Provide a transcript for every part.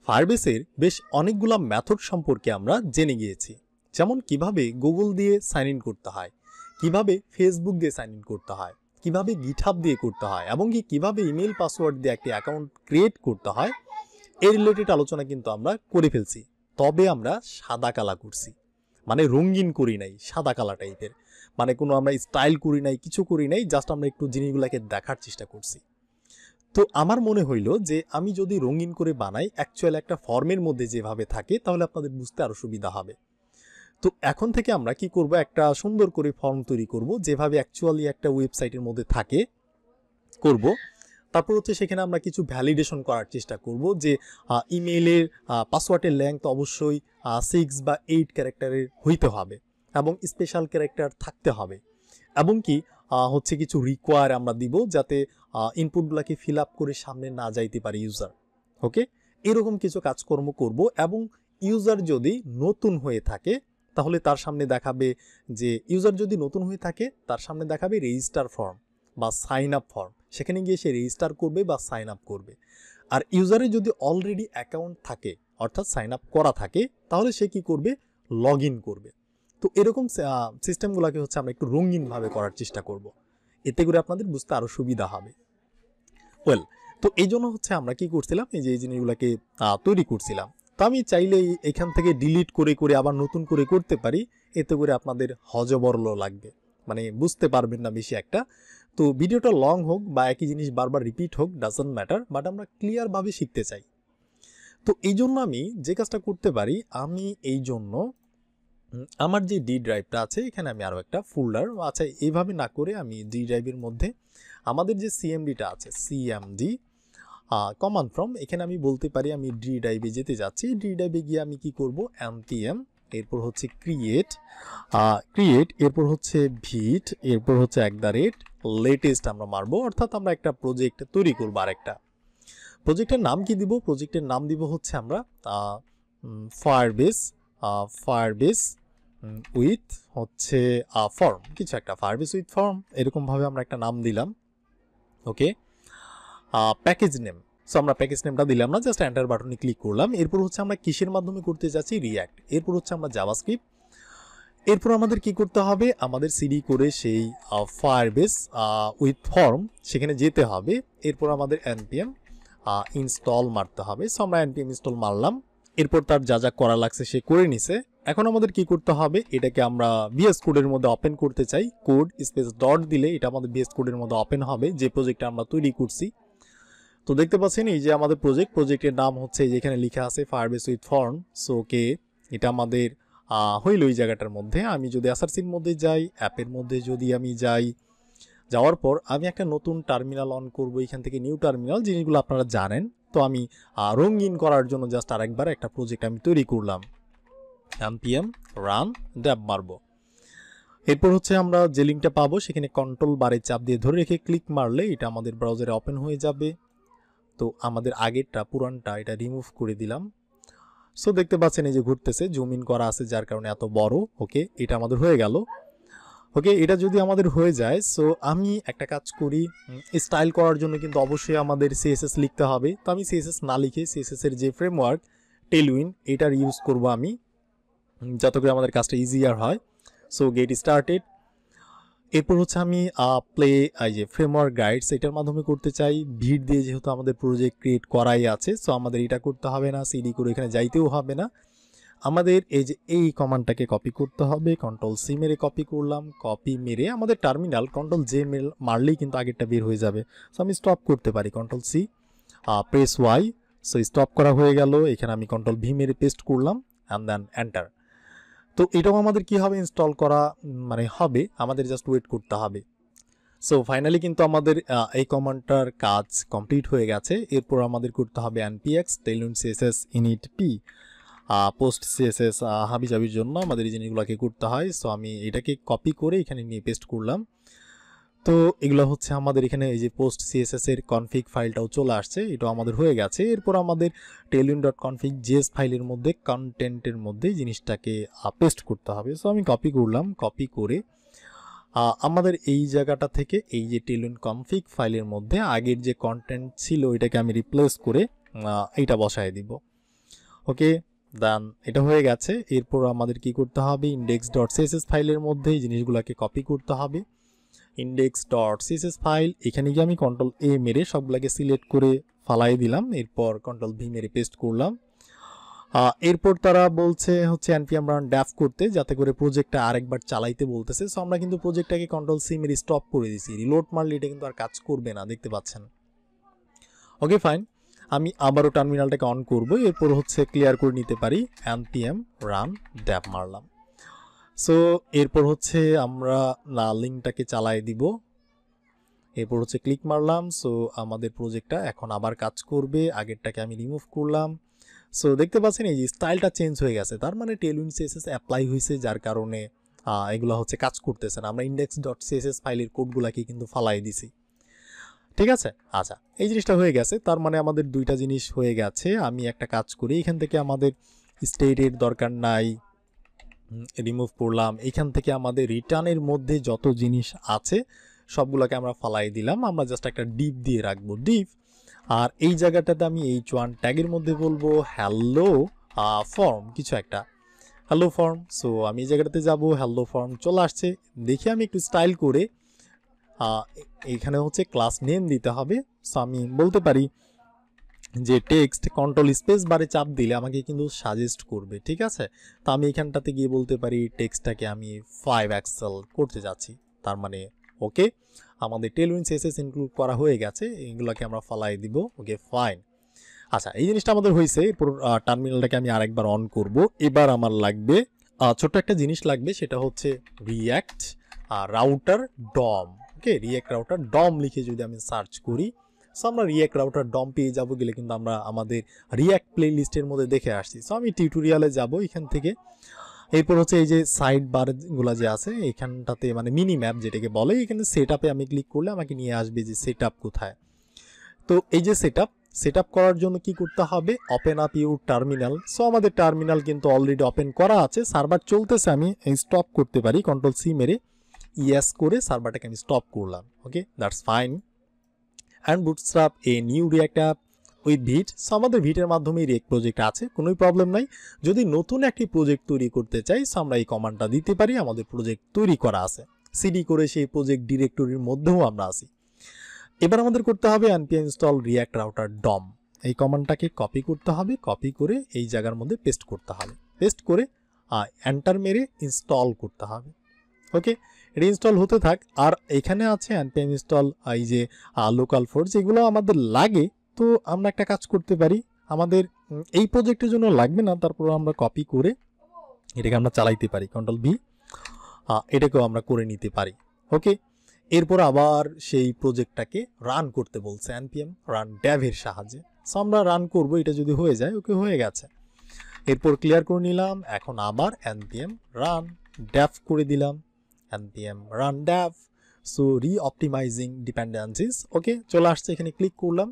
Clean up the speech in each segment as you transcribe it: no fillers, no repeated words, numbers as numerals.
ফায়ারবেসের বেশ অনেকগুলা মেথড সম্পর্কে আমরা জেনে গিয়েছি, যেমন কিভাবে গুগল দিয়ে সাইন ইন করতে হয়, কিভাবে ফেসবুক দিয়ে সাইন ইন করতে হয়, কিভাবে গিটহাব দিয়ে করতে হয়, এবং কিভাবে ইমেল পাসওয়ার্ড দিয়ে একটি অ্যাকাউন্ট ক্রিয়েট করতে হয়। এই রিলেটেড আলোচনা কিন্তু আমরা করে ফেলছি। তবে আমরা সাদা কালা করছি, মানে রঙিন করি নাই, সাদা কালা টাইপের, মানে কোনো আমরা স্টাইল করি নাই, কিছু করি নাই, জাস্ট আমরা একটু জিনিসগুলোকে দেখার চেষ্টা করছি। তো আমার মনে হইল যে আমি যদি রঙিন করে বানাই অ্যাকচুয়াল একটা ফর্মের মধ্যে যেভাবে থাকে, তাহলে আপনাদের বুঝতে আরও সুবিধা হবে। তো এখন থেকে আমরা কি করব, একটা সুন্দর করে ফর্ম তৈরি করব যেভাবে অ্যাকচুয়ালি একটা ওয়েবসাইটের মধ্যে থাকে করব। তারপর হচ্ছে সেখানে আমরা কিছু ভ্যালিডেশন করার চেষ্টা করব যে ইমেইলের পাসওয়ার্ডের লেংথ অবশ্যই 6 বা 8 ক্যারেক্টারের হইতে হবে এবং স্পেশাল ক্যারেক্টার থাকতে হবে, এবং কি হচ্ছে কিছু রিকোয়ার আমরা দিব যাতে ইনপুটগুলোকে ফিল আপ করে সামনে না যাইতে পারে ইউজার। ওকে, এরকম কিছু কাজকর্ম করব। এবং ইউজার যদি নতুন হয়ে থাকে তাহলে তার সামনে দেখাবে যে তার সামনে দেখাবে রেজিস্টার ফর্ম বা সাইন আপ ফর্ম, সেখানে গিয়ে সে রেজিস্টার করবে বা সাইন আপ করবে। আর ইউজারের যদি অলরেডি অ্যাকাউন্ট থাকে, অর্থাৎ সাইন আপ করা থাকে, তাহলে সে কি করবে, লগ ইন করবে। তো এরকম সিস্টেমগুলোকে হচ্ছে আমরা একটু রঙিনভাবে করার চেষ্টা করব, এতে করে আপনাদের বুঝতে আরও সুবিধা হবে। ওয়েল, তো এই জন্য হচ্ছে আমরা কি করছিলাম, এই যে এই জিনিসগুলোকে তৈরি করছিলাম। তো আমি চাইলে এখান থেকে ডিলিট করে করে আবার নতুন করে করতে পারি, এতে করে আপনাদের হজবরল লাগবে, মানে বুঝতে পারবেন না বেশি একটা। তো ভিডিওটা লং হোক বা একই জিনিস বারবার রিপিট হোক, ডাজন্ট ম্যাটার, বাট আমরা ক্লিয়ারভাবে শিখতে চাই। তো এই জন্য আমি যে কাজটা করতে পারি, আমি এই জন্য আমার যে ডি ড্রাইভটা আছে এখানে আমি আরও একটা ফোল্ডার, আচ্ছা এইভাবে না করে আমি ডি ড্রাইভের মধ্যে আমাদের যে সিএমডিটা আছে, সিএমডি কমান্ড ফ্রম, এখানে আমি বলতে পারি আমি ডি ড্রাইভে যেতে যাচ্ছি। ডি ড্রাইভে গিয়ে আমি কি করব, npm, এরপর হচ্ছে ক্রিয়েট, এরপর হচ্ছে ভিট, এরপর হচ্ছে লেটেস্ট আমরা মারবো, অর্থাৎ আমরা একটা প্রজেক্ট তৈরি করবো। আরেকটা প্রজেক্টের নাম কি দিব, প্রজেক্টের নাম দিব হচ্ছে আমরা ফায়ারবেস উইথ হচ্ছে ফর্ম, কিছু একটা ফায়ারবেস উইথ ফর্ম, এরকমভাবে আমরা একটা নাম দিলাম। ওকে, প্যাকেজ নেম, সো আমরা প্যাকেজ নেমটা দিলাম না, জাস্ট এন্টার বাটনে ক্লিক করলাম। এরপর হচ্ছে আমরা কিসের মাধ্যমে করতে যাচ্ছি, রিঅ্যাক্ট। এরপর হচ্ছে আমরা জাভাস্ক্রিপ্ট। এরপর আমাদের কি করতে হবে, আমাদের সিডি করে সেই ফায়ারবেস উইথ ফর্ম সেখানে যেতে হবে। এরপর আমাদের npm ইনস্টল মারতে হবে, সো আমরা npm ইনস্টল মারলাম। এরপর তার যা যা করা লাগছে সে করে নিছে। এখন আমাদের কি করতে হবে, এটাকে আমরা বিএস কোডের মধ্যে ওপেন করতে চাই। কোড স্পেস ডট দিলে এটা আমাদের বিএস কোডের মধ্যে ওপেন হবে, যে প্রজেক্টটা আমরা তৈরি করছি। তো দেখতে পাচ্ছেন এই যে আমাদের প্রজেক্টের নাম হচ্ছে যেখানে লেখা আছে Firebase with form. So okay, এটা আমাদের হইল এই জায়গাটার মধ্যে। আমি যদি এসআরসির মধ্যে যাই, অ্যাপের মধ্যে যদি আমি যাই, যাওয়ার পর আমি একটা নতুন টার্মিনাল অন করব, এখান থেকে নিউ টার্মিনাল, জিনিসগুলো আপনারা জানেন। তো আমি রঙিন করার জন্য জাস্ট আরেকবার একটা প্রজেক্ট আমি তৈরি করলাম, npm রান ড্যাব মারব। এরপর হচ্ছে আমরা যে লিঙ্কটা পাবো সেখানে কন্ট্রোল বারে চাপ দিয়ে ধরে রেখে ক্লিক মারলে এটা আমাদের ব্রাউজারে ওপেন হয়ে যাবে। তো আমাদের আগেরটা পুরানটা এটা রিমুভ করে দিলাম। সো দেখতে পাচ্ছেন এই যে ঘুরতেছে, জুম ইন করা আছে যার কারণে এত বড়। ওকে, এটা আমাদের হয়ে গেল। ওকে, এটা যদি আমাদের হয়ে যায়, সো আমি একটা কাজ করি, স্টাইল করার জন্য কিন্তু অবশ্যই আমাদের সিএসএস লিখতে হবে। তো আমি সিএসএস না লিখে সিএসএস এর যে ফ্রেমওয়ার্ক টেলউইন, এটার ইউজ করব আমি, যাতে করে আমাদের কাজটা ইজিয়ার হয়। So get started. এরপর হচ্ছে আমি প্লে এই যে ফ্রেমওয়ার্ক গাইডস, এটার মাধ্যমে করতে চাই। ভিট দিয়ে যেহেতু আমাদের প্রজেক্ট ক্রিয়েট করাই আছে, সো আমাদের এটা করতে হবে না, সিডি করে এখানে যাইতেও হবে না। আমাদের এই যে এই কমান্ডটাকে কপি করতে হবে, কন্ট্রোল সি মেরে কপি করলাম। কপি মেরে আমাদের টার্মিনাল কন্ট্রোল জে মারলেই কিন্তু আগেরটা বের হয়ে যাবে। সো আমি স্টপ করতে পারি, control C press Y. So stop করা হয়ে গেল। এখানে আমি কন্ট্রোল ভি মেরে পেস্ট করলাম অ্যান্ড দেন এন্টার। তো এটাও আমাদের কি হবে, ইনস্টল করা মানে হবে, আমাদের জাস্ট ওয়েট করতে হবে। সো ফাইনালি কিন্তু আমাদের এই কমান্ডটার কাজ কমপ্লিট হয়ে গেছে। এরপর আমাদের করতে হবে npx tailwind css init p post CSS হাবিজাবির জন্য আমাদের এই জিনিসগুলোকে করতে হয়। সো আমি এটাকে কপি করে এখানে নিয়ে পেস্ট করলাম। তো এগুলো হচ্ছে আমাদের এখানে এই যে পোস্ট সিএসএস এর কনফিগ ফাইলটাও চলে আসছে, এটাও আমাদের হয়ে গেছে। এরপর আমাদের tailwind.config js ফাইলের মধ্যে কন্টেন্টের মধ্যে জিনিসটাকে পেস্ট করতে হবে। সো আমি কপি করলাম, কপি করে আমাদের এই জায়গাটা থেকে এই যে tailwind config ফাইলের মধ্যে আগের যে কন্টেন্ট ছিল এটাকে আমি রিপ্লেস করে এইটা বসায় দিব। ওকে, দেন এটা হয়ে গেছে। এরপর আমাদের কি করতে হবে, ইন্ডেক্স ডট সিএসএস ফাইলের মধ্যে এই জিনিসগুলোকে কপি করতে হবে। ইন্ডেক্স ডট সিএসএস ফাইল, এখানে গিয়ে আমি কন্ট্রোল এ মেরে সবগুলোকে সিলেক্ট করে ফালাই দিলাম, এরপর কন্ট্রোল ভি মেরে পেস্ট করলাম। এরপর তারা বলছে হচ্ছে npm run dev করতে, যাতে করে প্রজেক্টটা আরেকবার চালাইতে বলতেছে। সো আমরা কিন্তু প্রজেক্টটাকে কন্ট্রোল সি মেরে স্টপ করে দিছি, রিলোড মারলে এটা কিন্তু আর কাজ করবে না, দেখতে পাচ্ছেন। ওকে ফাইন, আমি আবারও টার্মিনালটাকে অন করব, এরপর হচ্ছে ক্লিয়ার করে নিতে পারি npm run dev মারলাম। সো এরপর হচ্ছে আমরা লিঙ্কটাকে চালাই দিব, এরপর হচ্ছে ক্লিক মারলাম। সো আমাদের প্রজেক্টটা এখন আবার কাজ করবে, আগেরটাকে আমি রিমুভ করলাম। সো দেখতে পাচ্ছেন এই যে স্টাইলটা চেঞ্জ হয়ে গেছে, তার মানে টেলউইন্ড সিএসএস অ্যাপ্লাই হয়েছে, যার কারণে এগুলো হচ্ছে কাজ করতেছে না। আমরা ইন্ডেক্স ডট সিএসএস ফাইলের কোডগুলাকে কিন্তু ফালাই দিছি, ঠিক আছে। আচ্ছা, এই জিনিসটা হয়ে গেছে, তার মানে আমাদের দুইটা জিনিস হয়ে গেছে। আমি একটা কাজ করি, এখান থেকে আমাদের স্টেটের দরকার নাই, রিমুভ করলাম। এখান থেকে আমাদের রিটার্নের মধ্যে যত জিনিস আছে সবগুলোকে আমরা ফালাই দিলাম, আমরা জাস্ট একটা ডিপ দিয়ে রাখবো, ডিপ। আর এই জায়গাটাতে আমি h1 ট্যাগের মধ্যে বলবো হ্যালো ফর্ম, কিছু একটা হ্যালো ফর্ম। সো আমি এই জায়গাটাতে যাব, হ্যালো ফর্ম চলে আসছে। দেখি আমি একটু স্টাইল করে এখানে হচ্ছে ক্লাস নেম দিতে হবে। সো আমি বলতে পারি যে টেক্সট, কন্ট্রোল স্পেস বারে চাপ দিলে আমাকে কিন্তু সাজেস্ট করবে, ঠিক আছে। তো আমি এখানটাতে গিয়ে বলতে পারি টেক্সটটাকে আমি 5 এক্সেল করতে যাচ্ছি, তার মানে ওকে, আমাদের টেলউইন্ড সিএসএস ইনক্লুড করা হয়ে গেছে, এগুলোকে আমরা ফালাই দিব। ওকে ফাইন, আচ্ছা এই জিনিসটা আমাদের হয়েছে। এরপর টার্মিনালটাকে আমি আরেকবার অন করব। এবার আমার লাগবে ছোট্ট একটা জিনিস লাগবে, সেটা হচ্ছে রিঅ্যাক্ট রাউটার ডম। ওকে, রিঅ্যাক্ট রাউটার ডম লিখে যদি আমি সার্চ করি, সো আমরা রিঅ্যাক্ট রাউটার ডম পেয়ে যাবো। গেলে কিন্তু আমরা আমাদের রিঅ্যাক্ট প্লে লিস্টের মধ্যে দেখে আসছি। সো আমি টিউটোরিয়ালে যাব এখান থেকে। এরপর হচ্ছে এই যে সাইড বারগুলো যে আছে এখানটাতে, মানে মিনি ম্যাপ যেটাকে বলে, এখানে সেট আপে আমি ক্লিক করলে আমাকে নিয়ে আসবে যে সেট আপ কোথায়। তো এই যে সেট আপ করার জন্য কি করতে হবে, open up your terminal. So আমাদের টার্মিনাল কিন্তু অলরেডি ওপেন করা আছে, সার্ভার চলতেছে, আমি স্টপ করতে পারি, কন্ট্রোল সি মেরে ইয়েস করে সার্ভারটাকে আমি স্টপ করলাম। Okay, that's fine. And bootstrap a new React app with Vite. So আমাদের ভিটের মাধ্যমে রিঅ্যাক্ট প্রজেক্ট আছে, কোনো প্রবলেম নাই। যদি নতুন একটি প্রজেক্ট তৈরি করতে চাই, সো আমরা এই কমান্ডটা দিতে পারি, আমাদের প্রজেক্ট তৈরি করা আছে, সিডি করে সেই প্রজেক্ট ডিরেক্টরির মধ্যেও আমরা আছি। এবার আমাদের করতে হবে npm install react router dom, এই কমান্ডটাকে কপি করতে হবে, কপি করে এই জায়গার মধ্যে পেস্ট করতে হবে, পেস্ট করে এন্টার মেরে ইনস্টল করতে হবে। ওকে, এটা ইনস্টল হতে থাক। আর এখানে আছে npm install এই যে লোকাল ফোর্স, এগুলো আমাদের লাগে। তো আমরা একটা কাজ করতে পারি, আমাদের এই প্রজেক্টের জন্য লাগবে না, তারপর আমরা কপি করে এটাকে আমরা চালাইতে পারি, কন্ট্রোল ভি, এটাকেও আমরা করে নিতে পারি। ওকে, এরপর আবার সেই প্রজেক্টটাকে রান করতে বলছে npm run dev এর সাহায্যে। সো আমরা রান করব, এটা যদি হয়ে যায়, ওকে হয়ে গেছে। এরপর ক্লিয়ার করে নিলাম, এখন আবার npm run dev করে দিলাম, npm run dev। So reoptimising dependencies, okay চলে আসছে, এখানে ক্লিক করলাম,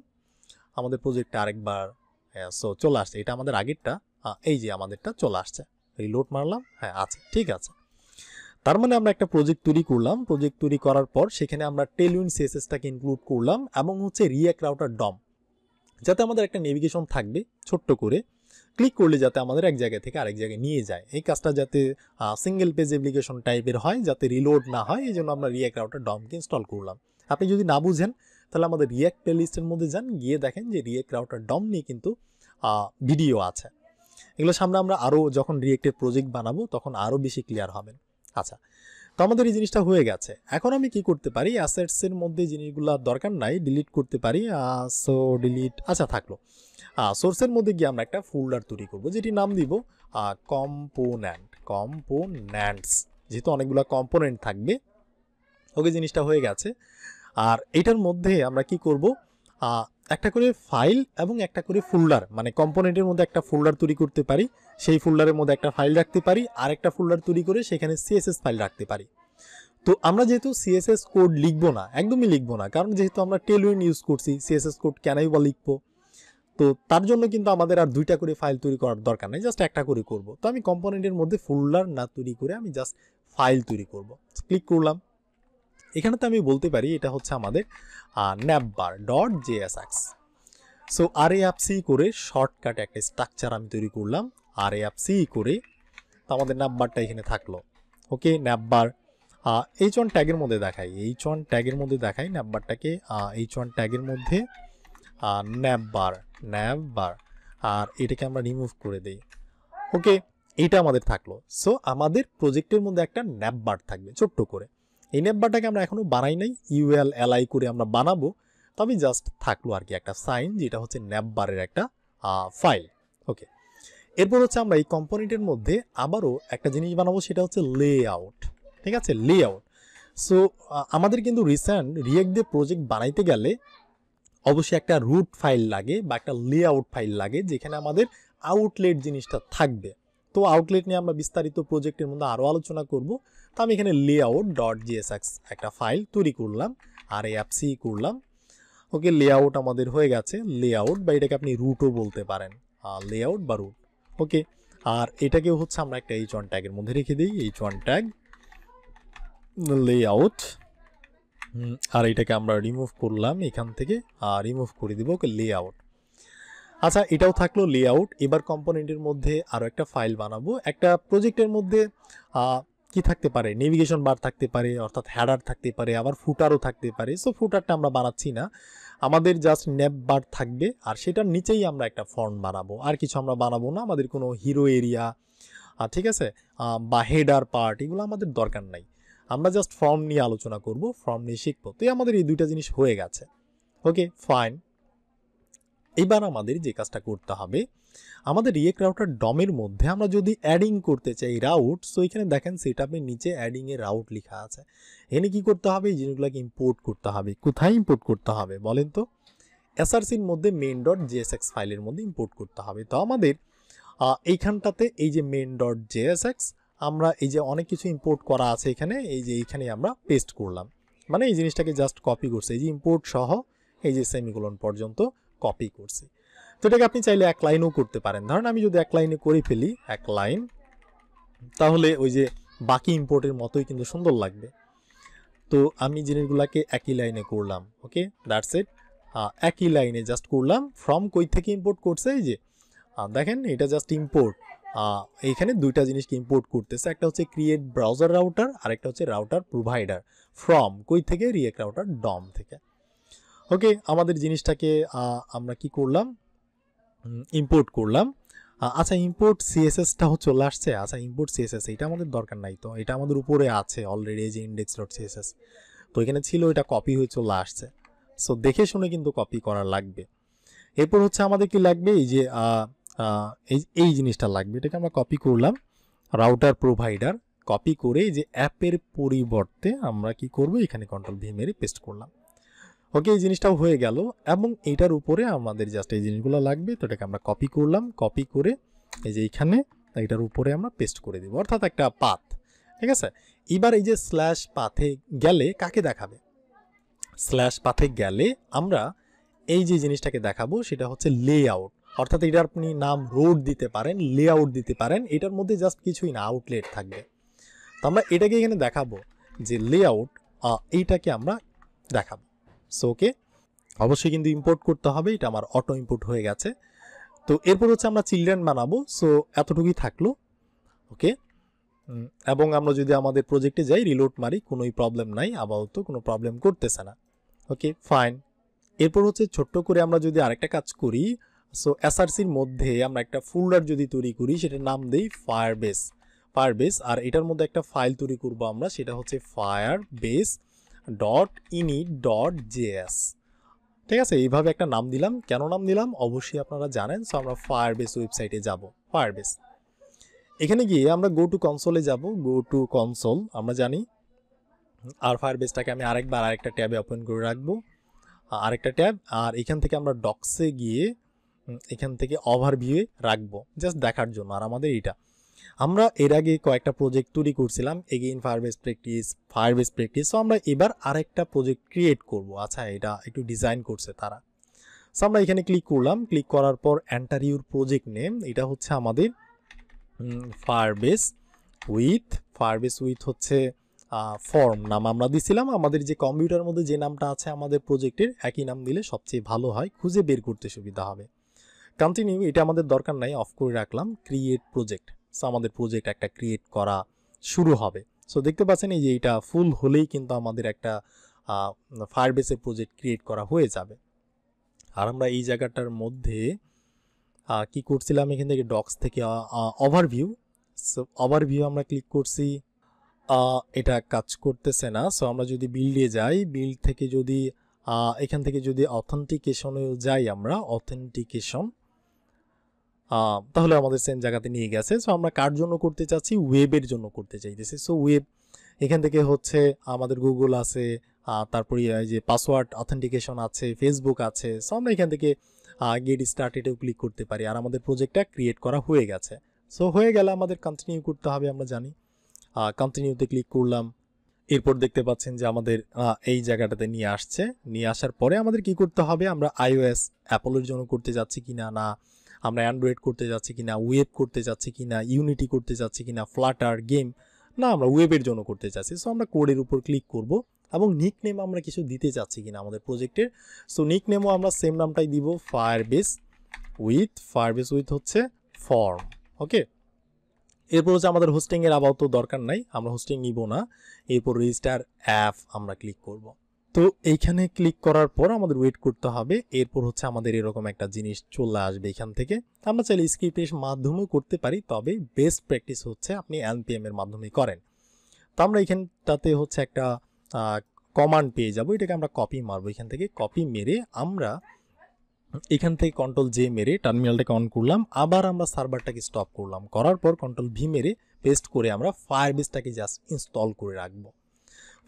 আমাদের প্রজেক্টটা আরেকবার, সো চলে আসছে, এটা আমাদের আগেরটা, এই যে আমাদেরটা চলে আসছে, রিলোড মারলাম, হ্যাঁ আছে, ঠিক আছে। তার মানে আমরা একটা প্রজেক্ট তৈরি করলাম, প্রজেক্ট তৈরি করার পর সেখানে আমরা টেলউইন্ড সিএসএসটাকে ইনক্লুড করলাম এবং হচ্ছে রিঅ্যাক্ট রাউটার ডম, যাতে আমাদের একটা নেভিগেশন থাকবে ছোট্ট করে, ক্লিক করলে যাতে আমাদের এক জায়গা থেকে আরেক জায়গায় নিয়ে যায়। এই কাজটা যাতে সিঙ্গেল পেজ অ্যাপ্লিকেশন টাইপের হয়, যাতে রিলোড না হয়, এই জন্য আমরা রিঅ্যাক্ট রাউটার ডমকে ইনস্টল করলাম। আপনি যদি না বুঝেন তাহলে আমাদের রিঅ্যাক্ট প্লে লিস্টের মধ্যে যান, গিয়ে দেখেন যে রিঅ্যাক্ট রাউটার ডম নিয়ে কিন্তু ভিডিও আছে। এগুলো সামনে আমরা আরও যখন রিঅ্যাক্টের প্রজেক্ট বানাবো তখন আরও বেশি ক্লিয়ার হবেন। আচ্ছা, তো আমাদের এই জিনিসটা হয়ে গেছে। এখন আমি কি করতে পারি, অ্যাসেটসের মধ্যে জিনিসগুলো দরকার নাই, ডিলিট করতে পারি। সো ডিলিট, আচ্ছা থাকলো। সোর্সের মধ্যে গিয়ে আমরা একটা ফোল্ডার তৈরি করব, যেটি নাম দিব কম্পোনেন্টস, যেহেতু অনেকগুলো কম্পোনেন্ট থাকবে। ওকে, জিনিসটা হয়ে গেছে। আর এটার মধ্যে আমরা কি করব, একটা করে ফাইল এবং একটা করে ফোল্ডার, মানে কম্পোনেন্টের মধ্যে একটা ফোল্ডার তৈরি করতে পারি, সেই ফোল্ডারের মধ্যে একটা ফাইল রাখতে পারি, আর একটা ফোল্ডার তৈরি করে সেখানে সিএসএস ফাইল রাখতে পারি। তো আমরা যেহেতু সিএসএস কোড লিখবো না, একদমই লিখবো না, কারণ যেহেতু আমরা টেলউইন্ড ইউজ করছি, সিএসএস কোড কেনই বা লিখবো। তো তার জন্য কিন্তু আমাদের আর দুইটা করে ফাইল তৈরি করার দরকার নেই, জাস্ট একটা করে করব। তো আমি কম্পোনেন্টের মধ্যে ফোল্ডার না তৈরি করে আমি জাস্ট ফাইল তৈরি করব, ক্লিক করলাম। এখানে তো আমি বলতে পারি এটা হচ্ছে আমাদের navbar.jsx। সো আরএএফসি করে শর্টকাট একটা স্ট্রাকচার আমি তৈরি করলাম, আরএএফসি করে। তো আমাদের ন্যাপবারটা এখানে থাকলো। ওকে, ন্যাপবার H1 ট্যাগের মধ্যে দেখাই, H1 ট্যাগের মধ্যে দেখাই ন্যাপবারটাকে, H1 ট্যাগের মধ্যে ন্যাপবার, আর এটাকে আমরা রিমুভ করে দেই। ওকে, এইটা আমাদের থাকলো। সো আমাদের প্রজেক্টের মধ্যে একটা ন্যাপবার থাকবে ছোট্ট করে। এই ন্যাপবারটাকে আমরা এখনো বানাই নাই, ইউএল এলআই করে আমরা বানাবো, তবে জাস্ট থাকলো আর কি একটা সাইন, যেটা হচ্ছে ন্যাপবারের একটা ফাইল। ওকে, এরপর হচ্ছে আমরা এই কম্পোনেন্টের মধ্যে আবারও একটা জিনিস বানাবো, সেটা হচ্ছে লেআউট। ঠিক আছে, লেআউট। সো আমাদের কিন্তু রিসেন্ট রিয়েক্ট দিয়ে প্রজেক্ট বানাইতে গেলে অবশ্যই একটা রুট ফাইল লাগে বা একটা লেআউট ফাইল লাগে, যেখানে আমাদের আউটলেট জিনিসটা থাকবে। তো আউটলেট নিয়ে আমরা বিস্তারিত প্রজেক্টের মধ্যে আরও আলোচনা করব। তো আমি এখানে লেআউট ডট জিএসএক্স একটা ফাইল তৈরি করলাম, আর এফসি করলাম। ওকে, লেআউট আমাদের হয়ে গেছে, লেআউট বা এটাকে আপনি রুটও বলতে পারেন, লেআউট বা রুট। ওকে, আর এটাকেও হচ্ছে আমরা একটা H1 ট্যাগের মধ্যে রেখে দিই, H1 ট্যাগ লেআউট। আর এটাকে আমরা রিমুভ করলাম এখান থেকে, রিমুভ করে দিব। ওকে, লেআউট। আচ্ছা, এটাও থাকলো লেআউট। এবার কম্পোনেন্টের মধ্যে আরও একটা ফাইল বানাবো। একটা প্রজেক্টের মধ্যে কি থাকতে পারে, নেভিগেশন বার থাকতে পারে, অর্থাৎ হ্যাডার থাকতে পারে, আবার ফুটারও থাকতে পারে। সো ফুটারটা আমরা বানাচ্ছি না, আমাদের জাস্ট ন্যাপ বার থাকবে, আর সেটার নিচেই আমরা একটা ফর্ম বানাবো, আর কিছু আমরা বানাবো না। আমাদের কোনো হিরো এরিয়া, ঠিক আছে, বা হেডার পার্ট, এগুলো আমাদের দরকার নাই। আমরা জাস্ট ফর্ম নিয়ে আলোচনা করব, ফর্ম নিয়ে শিখবো। তো আমাদের এই দুইটা জিনিস হয়ে গেছে। ওকে, ফাইন। এবার আমাদের যে কাজটা করতে হবে, আমাদের রিয়েক্ট রাউটার ডমের মধ্যে আমরা যদি অ্যাডিং করতে চাই রাউট, সো এখানে দেখেন সেটআপের নিচে অ্যাডিং এর রাউট লেখা আছে। এখানে কি করতে হবে, এই জিনিসগুলোকে ইম্পোর্ট করতে হবে। কোথায় ইম্পোর্ট করতে হবে বলেন তো? এসআরসির মধ্যে মেন ডট জেএসএক্স ফাইলের মধ্যে ইম্পোর্ট করতে হবে। তো আমাদের এইখানটাতে এই যে মেন ডট জেএসএক্স, আমরা এই যে অনেক কিছু ইম্পোর্ট করা আছে এখানে, এই যে এইখানে আমরা পেস্ট করলাম, মানে এই জিনিসটাকে জাস্ট কপি করছে, এই যে ইম্পোর্ট সহ এই যে সেমিকোলন পর্যন্ত কপি করছি। তো এটাকে আপনি চাইলে এক লাইনও করতে পারেন। ধরেন আমি যদি এক লাইনে করে ফেলি, এক লাইন, তাহলে ওই যে বাকি ইম্পোর্টের মতোই কিন্তু সুন্দর লাগবে। তো আমি জিনিসগুলোকে একই লাইনে করলাম। ওকে, দ্যাটস ইট, একই লাইনে জাস্ট করলাম। ফ্রম কই থেকে ইম্পোর্ট করছে, এই যে দেখেন এটা জাস্ট ইম্পোর্ট। এইখানে দুইটা জিনিসকে ইম্পোর্ট করতেছে, একটা হচ্ছে ক্রিয়েট ব্রাউজার রাউটার, আর একটা হচ্ছে রাউটার প্রোভাইডার। ফ্রম কই থেকে, রিয়েক্ট রাউটার ডম থেকে। ওকে, আমাদের জিনিসটাকে আমরা কি করলাম, ইম্পোর্ট করলাম। আচ্ছা, ইম্পোর্ট সিএসএসটাও চলে আসছে। আচ্ছা, ইম্পোর্ট সিএসএস এটা আমাদের দরকার নাই, তো এটা আমাদের উপরে আছে অলরেডি, এই যে index ডট সিএসএস, তো এখানে ছিল, এটা কপি হয়ে চলে আসছে। সো দেখে শুনে কিন্তু কপি করা লাগবে। এরপর হচ্ছে আমাদের কি লাগবে, এই যে এই জিনিসটা লাগবে, এটাকে আমরা কপি করলাম, রাউটার প্রোভাইডার, কপি করে এই যে অ্যাপের পরিবর্তে আমরা কি করব, এখানে কন্ট্রোল ভি মেরে পেস্ট করলাম। ওকে, এই জিনিসটাও হয়ে গেল, এবং এইটার উপরে আমাদের জাস্ট এই জিনিসগুলো লাগবে। তো এটাকে আমরা কপি করলাম, কপি করে এই যে এইখানে এটার উপরে আমরা পেস্ট করে দিব, অর্থাৎ একটা পাথ। ঠিক আছে, এবার এই যে স্ল্যাশ পাথে গেলে কাকে দেখাবে, স্ল্যাশ পাথে গেলে আমরা এই যে জিনিসটাকে দেখাবো, সেটা হচ্ছে লেআউট। অর্থাৎ এটার আপনি নাম রোড দিতে পারেন, লেআউট দিতে পারেন, এটার মধ্যে জাস্ট কিছুই না, আউটলেট থাকবে। তো আমরা এটাকে এখানে দেখাবো যে লেআউট, এইটাকে আমরা দেখাবো। সো ওকে, অবশ্যই কিন্তু ইম্পোর্ট করতে হবে, এটা আমার অটো ইম্পোর্ট হয়ে গেছে। তো এরপর হচ্ছে আমরা চিলড্রেন বানাবো। সো এতটুকুই থাকলো। ওকে, এবং আমরা যদি আমাদের প্রজেক্টে যাই, রিলোড মারি, কোনোই প্রবলেম নাই, আপাতত কোনো প্রবলেম করতেছে না। ওকে, ফাইন। এরপর হচ্ছে ছোট্ট করে আমরা যদি আরেকটা কাজ করি, সো এসআরসির মধ্যে আমরা একটা ফোল্ডার যদি তৈরি করি, সেটার নাম দেই ফায়ারবেস, আর এটার মধ্যে একটা ফাইল তৈরি করব আমরা, সেটা হচ্ছে Firebase dot init dot JS. ঠিক আছে, এইভাবে একটা নাম দিলাম। কেন নাম দিলাম অবশ্যই আপনারা জানেন। সো আমরা ফায়ারবেস ওয়েবসাইটে যাব, ফায়ারবেস, এখানে গিয়ে আমরা গো টু কনসোলে যাব, গো টু কনসোল আমরা জানি। আর ফায়ারবেসটাকে আমি আরেকটা ট্যাবে ওপেন করে রাখবো, আরেকটা ট্যাব। আর এখান থেকে আমরা ডক্সে গিয়ে এখান থেকে ওভারভিউয়ে রাখবো, জাস্ট দেখার জন্য। আর আমাদের এটা, আমরা এর আগে কয়েকটা প্রজেক্ট তৈরি করছিলাম, এগেইন ফায়ারবেস প্র্যাকটিস। সো আমরা এবার আরেকটা প্রজেক্ট ক্রিয়েট করব। আচ্ছা, এটা একটু ডিজাইন করছে তারা। সো আমরা এখানে ক্লিক করলাম, ক্লিক করার পর এন্টার ইউর প্রজেক্ট নেম, এটা হচ্ছে আমাদের ফায়ারবেস উইথ হচ্ছে ফর্ম নাম আমরা দিছিলাম, আমাদের যে কম্পিউটারের মধ্যে যে নামটা আছে আমাদের প্রজেক্টের একই নাম দিলে সবচেয়ে ভালো হয়, খুঁজে বের করতে সুবিধা হবে। কন্টিনিউ, এটা আমাদের দরকার নাই, অফ করে রাখলাম। ক্রিয়েট প্রজেক্ট, সো আমাদের প্রজেক্ট একটা ক্রিয়েট করা শুরু হবে। সো দেখতে পাচ্ছেন এই যে এটা ফুল হলেই কিন্তু আমাদের একটা ফায়ারবেসের প্রজেক্ট ক্রিয়েট করা হয়ে যাবে। আর আমরা এই জায়গাটার মধ্যে কি করছিলাম, এখান থেকে ডক্স থেকে ওভারভিউ, সো ওভারভিউ আমরা ক্লিক করছি, এটা কাজ করতেছে না। সো আমরা যদি বিল্ডে যাই, বিল্ড থেকে যদি এখান থেকে যদি অথেন্টিকেশনে যাই, আমরা অথেন্টিকেশন, তাহলে আমাদের সেম জায়গাতে নিয়ে গেছে। সো আমরা কার জন্য করতে চাচ্ছি, ওয়েবের জন্য করতে চাইতেছি। সো ওয়েব, এখান থেকে হচ্ছে আমাদের গুগল আছে, তারপরে এই যে পাসওয়ার্ড অথেন্টিকেশন আছে, ফেসবুক আছে। সো আমরা এখান থেকে গেট স্টার্টেডেও ক্লিক করতে পারি। আর আমাদের প্রজেক্টটা ক্রিয়েট করা হয়ে গেছে। সো হয়ে গেলে আমাদের কন্টিনিউ করতে হবে, আমরা জানি। কন্টিনিউতে ক্লিক করলাম। এরপর দেখতে পাচ্ছেন যে আমাদের এই জায়গাটাতে নিয়ে আসছে। নিয়ে আসার পরে আমাদের কি করতে হবে, আমরা iOS অ্যাপলের জন্য করতে যাচ্ছি কিনা, না আমরা অ্যান্ড্রয়েড করতে যাচ্ছি কিনা, ওয়েব করতে যাচ্ছি কিনা, ইউনিটি করতে যাচ্ছি কিনা, ফ্লাটার গেম, না আমরা ওয়েবের জন্য করতে চাচ্ছি। সো আমরা কোডের উপর ক্লিক করব এবং নিক নেম আমরা কিছু দিতে চাচ্ছি কিনা আমাদের প্রজেক্টের। সো নিক নেমও আমরা সেম নামটাই দিব, ফায়ারবেস উইথ হচ্ছে ফর্ম। ওকে, এরপর হচ্ছে আমাদের হোস্টিংয়ের আপাতত দরকার নাই, আমরা হোস্টিং নিব না। এরপর রেজিস্টার অ্যাপ আমরা ক্লিক করব। তো এইখানে ক্লিক করার পর আমাদের ওয়েট করতে হবে। এরপর হচ্ছে আমাদের এরকম একটা জিনিস চলে আসবে এখান থেকে। আমরা চাইলে স্ক্রিপ্টের মাধ্যমেও করতে পারি, তবে বেস্ট প্র্যাকটিস হচ্ছে আপনি npm এর মাধ্যমে করেন। তো আমরা এখানটাতে হচ্ছে একটা কমান্ড পেয়ে যাব, এটাকে আমরা কপি মারবো। এখান থেকে কপি মেরে আমরা এখান থেকে কন্ট্রোল-J মেরে টার্মিনালটাকে অন করলাম, আবার আমরা সার্ভারটাকে স্টপ করলাম, করার পর কন্ট্রোল-V মেরে পেস্ট করে আমরা ফায়ারবেসটাকে জাস্ট ইনস্টল করে রাখবো।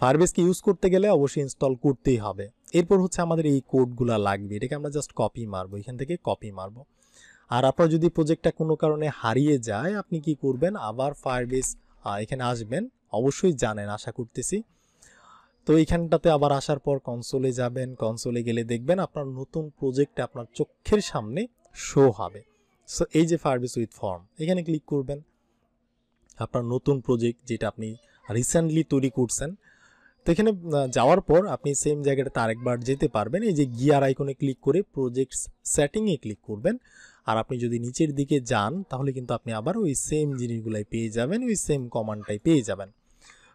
ফায়ারবেসকে ইউজ করতে গেলে অবশ্যই ইনস্টল করতেই হবে। এরপর হচ্ছে আমাদের এই কোডগুলা লাগবে, এটাকে আমরা জাস্ট কপি মারবো, এখান থেকে কপি মারবো। আর আপনার যদি প্রজেক্টটা কোনো কারণে হারিয়ে যায়, আপনি কি করবেন, আবার ফায়ারবেস এখানে আসবেন, অবশ্যই জানেন আশা করতেছি। তো এইখানটাতে আবার আসার পর কনসোলে যাবেন, কনসোলে গেলে দেখবেন আপনার নতুন প্রজেক্টে আপনার চোখের সামনে শো হবে। সো এই যে ফায়ারবেস উইথ ফর্ম, এখানে ক্লিক করবেন, আপনার নতুন প্রজেক্ট যেটা আপনি রিসেন্টলি তৈরি করছেন। তো এখানে যাওয়ার পর আপনি সেম জায়গাটাতে আরেকবার যেতে পারবেন, এই যে গিয়ার আইকনে ক্লিক করে প্রজেক্ট সেটিংয়ে ক্লিক করবেন। আর আপনি যদি নিচের দিকে যান তাহলে কিন্তু আপনি আবার ওই সেম জিনিসগুলাই পেয়ে যাবেন, ওই সেম কমান্ডটাই পেয়ে যাবেন।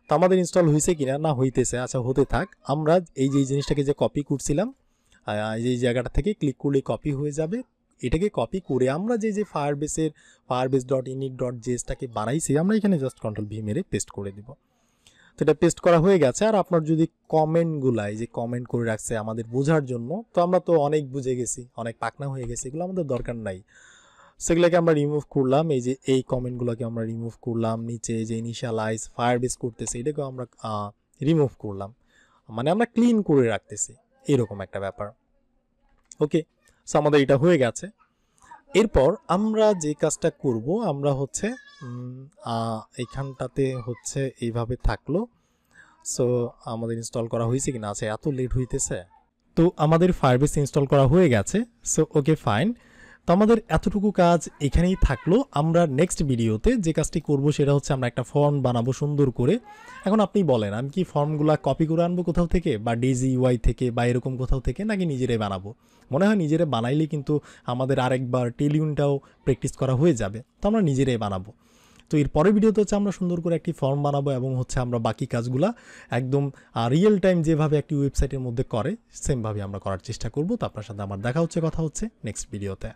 তো আমাদের ইনস্টল হয়েছে কিনা, না হইতেছে, আচ্ছা হতে থাক। আমরা এই যে জিনিসটাকে যে কপি করছিলাম, এই জায়গাটা থেকে ক্লিক করলে কপি হয়ে যাবে। এটাকে কপি করে আমরা যে firebase.init.js-টাকে বানাইছি, আমরা এখানে জাস্ট কন্ট্রোল-V মেরে পেস্ট করে দিব। তো এটা পেস্ট করা হয়ে গেছে। আর আপনার যদি কমেন্টগুলাই যে কমেন্ট করে রাখছে আমাদের বোঝার জন্য, তো আমরা তো অনেক বুঝে গেছি, অনেক পাকনা হয়ে গেছে, এগুলো আমাদের দরকার নাই। সেগুলোকে আমরা রিমুভ করলাম, এই যে এই কমেন্টগুলোকে আমরা রিমুভ করলাম। নিচে যে ইনিশিয়ালাইজ ফায়ারবেস করতেছে এটাকেও আমরা রিমুভ করলাম, মানে আমরা ক্লিন করে রাখতেছি, এরকম একটা ব্যাপার। ওকে, সো আমাদের এটা হয়ে গেছে। এরপর আমরা যে কাজটা করব, আমরা হচ্ছে এইখানটাতে হচ্ছে এইভাবে থাকলো। সো আমাদের ইনস্টল করা হয়েছে কিনা, আছে এত লেট হইতেছে। তো আমাদের ফায়ারবেস ইনস্টল করা হয়ে গেছে। সো ওকে ফাইন, তো আমাদের এতটুকু কাজ এখানেই থাকলো। আমরা নেক্সট ভিডিওতে যে কাজটি করব সেটা হচ্ছে আমরা একটা ফর্ম বানাবো সুন্দর করে। এখন আপনি বলেন, আমি কি ফর্মগুলো কপি করে আনবো কোথাও থেকে, বা DGUI থেকে, বা এরকম কোথাও থেকে, নাকি নিজেরাই বানাবো? মনে হয় নিজেরাই বানাইলে কিন্তু আমাদের আরেকবার টেলিউনটাও প্র্যাকটিস করা হয়ে যাবে। তো আমরা নিজেরাই বানাবো। তো এর পরের ভিডিওতে হচ্ছে আমরা সুন্দর করে একটি ফর্ম বানাবো এবং হচ্ছে আমরা বাকি কাজগুলা একদম রিয়েল টাইম যেভাবে একটি ওয়েবসাইটের মধ্যে করে সেমভাবে আমরা করার চেষ্টা করব। তো আপনার সাথে আমার দেখা হচ্ছে, কথা হচ্ছে নেক্সট ভিডিওতে।